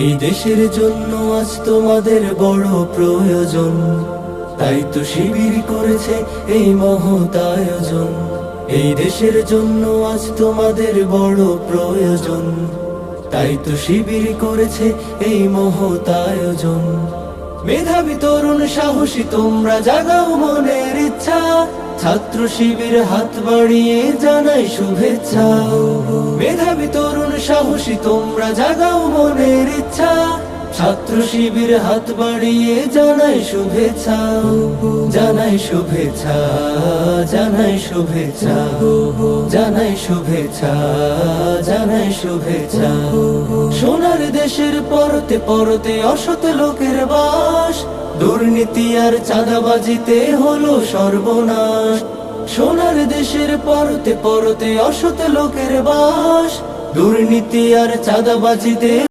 এই দেশের জন্য আজ তোমাদের বড় প্রয়োজন, তাই তো শিবির করেছে এই মহৎ আয়োজন। এই দেশের জন্য আজ তোমাদের বড় প্রয়োজন, তাই তো শিবির করেছে এই মহৎ আয়োজন। মেধাবী তরুণ সাহসী তোমরা জাগাও মনের ইচ্ছা, ছাত্র শিবির হাত বাড়িয়ে জানাই শুভেচ্ছা। মেধাবী তরুণ সাহসী তোমরা জাগাও মনের ইচ্ছা, ছাত্র শিবির হাত বাড়িয়ে জানাই শুভেচ্ছা। জানাই শুভেচ্ছা, জানাই শুভেচ্ছা, জানাই শুভেচ্ছা, জানাই শুভেচ্ছা। সোনার দেশের পরতে পরতে অসৎ লোকের বাস, দুর্নীতি আর চাঁদাবাজিতে হলো সর্বনাশ। সোনার দেশের পরতে পরতে অসৎ লোকের বাস, দুর্নীতি আর চাঁদাবাজিতে